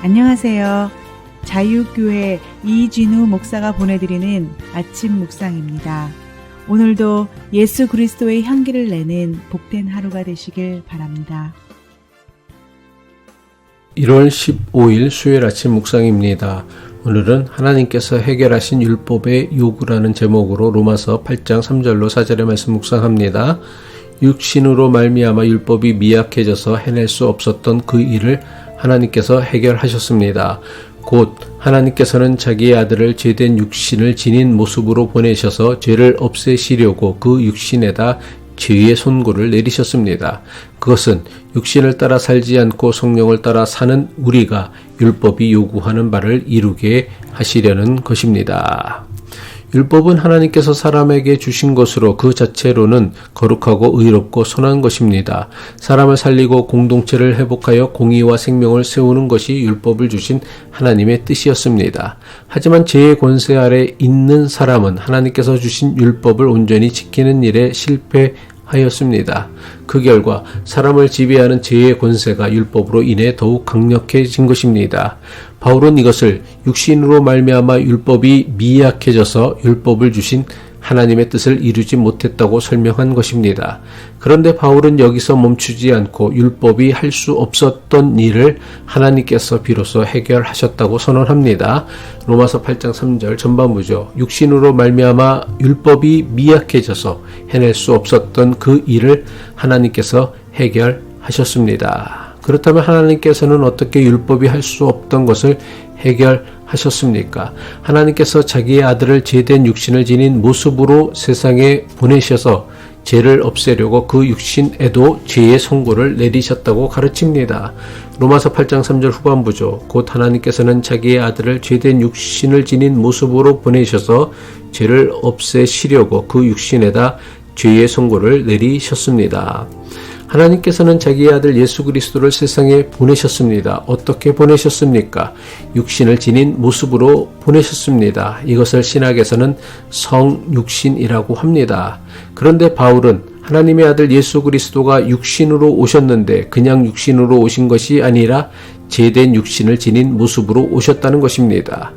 안녕하세요. 자유교회 이진우 목사가 보내드리는 아침 묵상입니다. 오늘도 예수 그리스도의 향기를 내는 복된 하루가 되시길 바랍니다. 1월 15일 수요일 아침 묵상입니다. 오늘은 하나님께서 해결하신 율법의 요구라는 제목으로 로마서 8장 3절로 4절의 말씀 묵상합니다. 육신으로 말미암아 율법이 미약해져서 해낼 수 없었던 그 일을 하나님께서 해결하셨습니다. 곧 하나님께서는 자기의 아들을 죄된 육신을 지닌 모습으로 보내셔서 죄를 없애시려고 그 육신에다 죄의 선고를 내리셨습니다. 그것은 육신을 따라 살지 않고 성령을 따라 사는 우리가 율법이 요구하는 바를 이루게 하시려는 것입니다. 율법은 하나님께서 사람에게 주신 것으로 그 자체로는 거룩하고 의롭고 선한 것입니다. 사람을 살리고 공동체를 회복하여 공의와 생명을 세우는 것이 율법을 주신 하나님의 뜻이었습니다. 하지만 죄의 권세 아래 있는 사람은 하나님께서 주신 율법을 온전히 지키는 일에 실패하였습니다. 그 결과 사람을 지배하는 죄의 권세가 율법으로 인해 더욱 강력해진 것입니다. 바울은 이것을 육신으로 말미암아 율법이 미약해져서 율법을 주신 하나님의 뜻을 이루지 못했다고 설명한 것입니다. 그런데 바울은 여기서 멈추지 않고 율법이 할 수 없었던 일을 하나님께서 비로소 해결하셨다고 선언합니다. 로마서 8장 3절 전반부죠. 육신으로 말미암아 율법이 미약해져서 해낼 수 없었던 그 일을 하나님께서 해결하셨습니다. 그렇다면 하나님께서는 어떻게 율법이 할 수 없던 것을 해결하셨습니까? 하나님께서 자기의 아들을 죄된 육신을 지닌 모습으로 세상에 보내셔서 죄를 없애려고 그 육신에도 죄의 선고를 내리셨다고 가르칩니다. 로마서 8장 3절 후반부죠. 곧 하나님께서는 자기의 아들을 죄된 육신을 지닌 모습으로 보내셔서 죄를 없애시려고 그 육신에다 죄의 선고를 내리셨습니다. 하나님께서는 자기의 아들 예수 그리스도를 세상에 보내셨습니다. 어떻게 보내셨습니까? 육신을 지닌 모습으로 보내셨습니다. 이것을 신학에서는 성육신이라고 합니다. 그런데 바울은 하나님의 아들 예수 그리스도가 육신으로 오셨는데 그냥 육신으로 오신 것이 아니라 죄된 육신을 지닌 모습으로 오셨다는 것입니다.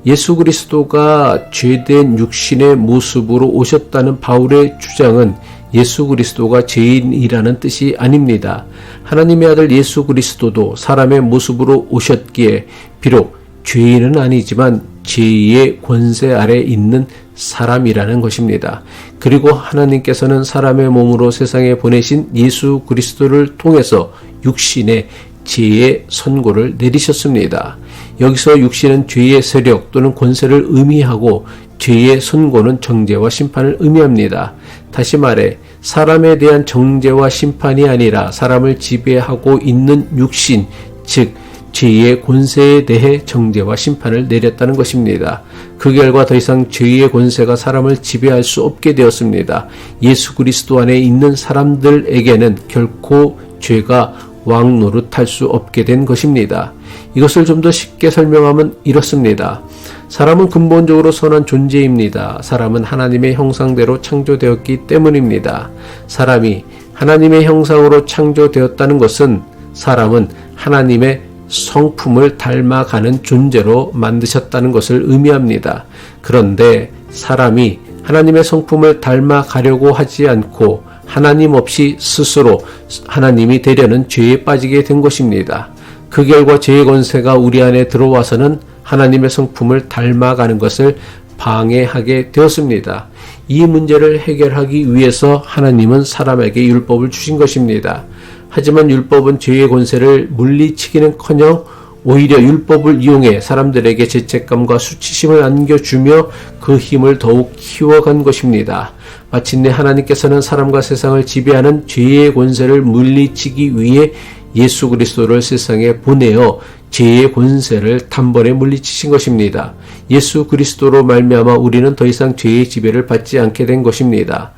예수 그리스도가 죄된 육신의 모습으로 오셨다는 바울의 주장은 예수 그리스도가 죄인이라는 뜻이 아닙니다. 하나님의 아들 예수 그리스도도 사람의 모습으로 오셨기에 비록 죄인은 아니지만 죄의 권세 아래 있는 사람이라는 것입니다. 그리고 하나님께서는 사람의 몸으로 세상에 보내신 예수 그리스도를 통해서 육신의 죄의 선고를 내리셨습니다. 여기서 육신은 죄의 세력 또는 권세를 의미하고 죄의 선고는 정죄와 심판을 의미합니다. 다시 말해 사람에 대한 정죄와 심판이 아니라 사람을 지배하고 있는 육신, 즉 죄의 권세에 대해 정죄와 심판을 내렸다는 것입니다. 그 결과 더 이상 죄의 권세가 사람을 지배할 수 없게 되었습니다. 예수 그리스도 안에 있는 사람들에게는 결코 죄가 왕 노릇할 수 없게 된 것입니다. 이것을 좀 더 쉽게 설명하면 이렇습니다. 사람은 근본적으로 선한 존재입니다. 사람은 하나님의 형상대로 창조되었기 때문입니다. 사람이 하나님의 형상으로 창조되었다는 것은 사람은 하나님의 성품을 닮아가는 존재로 만드셨다는 것을 의미합니다. 그런데 사람이 하나님의 성품을 닮아가려고 하지 않고 하나님 없이 스스로 하나님이 되려는 죄에 빠지게 된 것입니다. 그 결과 죄의 권세가 우리 안에 들어와서는 하나님의 성품을 닮아가는 것을 방해하게 되었습니다. 이 문제를 해결하기 위해서 하나님은 사람에게 율법을 주신 것입니다. 하지만 율법은 죄의 권세를 물리치기는커녕 오히려 율법을 이용해 사람들에게 죄책감과 수치심을 안겨주며 그 힘을 더욱 키워간 것입니다. 마침내 하나님께서는 사람과 세상을 지배하는 죄의 권세를 물리치기 위해 예수 그리스도를 세상에 보내어 죄의 권세를 단번에 물리치신 것입니다. 예수 그리스도로 말미암아 우리는 더 이상 죄의 지배를 받지 않게 된 것입니다.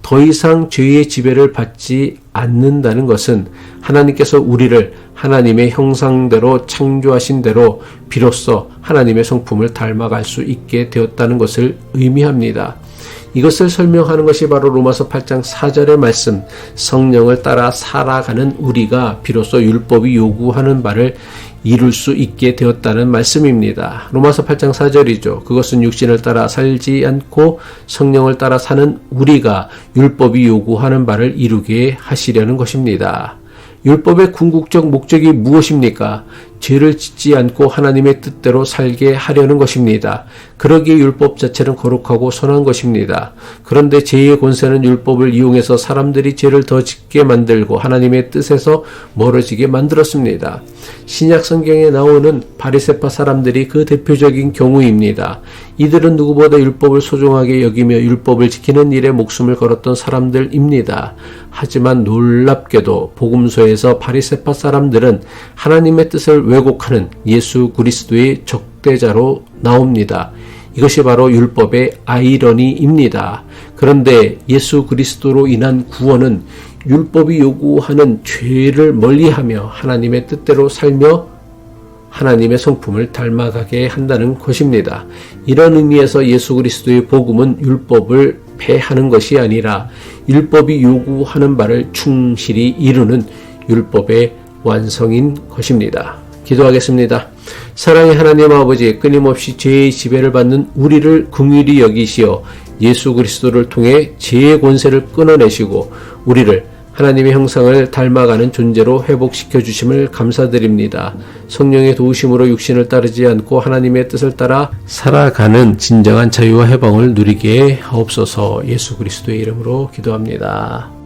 더 이상 죄의 지배를 받지 않는다는 것은 하나님께서 우리를 하나님의 형상대로 창조하신 대로 비로소 하나님의 성품을 닮아갈 수 있게 되었다는 것을 의미합니다. 이것을 설명하는 것이 바로 로마서 8장 4절의 말씀, 성령을 따라 살아가는 우리가 비로소 율법이 요구하는 바를 이룰 수 있게 되었다는 말씀입니다. 로마서 8장 4절이죠. 그것은 육신을 따라 살지 않고 성령을 따라 사는 우리가 율법이 요구하는 바를 이루게 하시려는 것입니다. 율법의 궁극적 목적이 무엇입니까? 죄를 짓지 않고 하나님의 뜻대로 살게 하려는 것입니다. 그러기에 율법 자체는 거룩하고 선한 것입니다. 그런데 죄의 권세는 율법을 이용해서 사람들이 죄를 더 짓게 만들고 하나님의 뜻에서 멀어지게 만들었습니다. 신약 성경에 나오는 바리새파 사람들이 그 대표적인 경우입니다. 이들은 누구보다 율법을 소중하게 여기며 율법을 지키는 일에 목숨을 걸었던 사람들입니다. 하지만 놀랍게도 복음서에서 바리새파 사람들은 하나님의 뜻을 왜곡하는 예수 그리스도의 적대자로 나옵니다. 이것이 바로 율법의 아이러니입니다. 그런데 예수 그리스도로 인한 구원은 율법이 요구하는 죄를 멀리하며 하나님의 뜻대로 살며 하나님의 성품을 닮아가게 한다는 것입니다. 이런 의미에서 예수 그리스도의 복음은 율법을 폐하는 것이 아니라 율법이 요구하는 바를 충실히 이루는 율법의 완성인 것입니다. 기도하겠습니다. 사랑의 하나님 아버지, 끊임없이 죄의 지배를 받는 우리를 긍휼히 여기시어 예수 그리스도를 통해 죄의 권세를 끊어내시고 우리를 하나님의 형상을 닮아가는 존재로 회복시켜 주심을 감사드립니다. 성령의 도우심으로 육신을 따르지 않고 하나님의 뜻을 따라 살아가는 진정한 자유와 해방을 누리게 하옵소서. 예수 그리스도의 이름으로 기도합니다.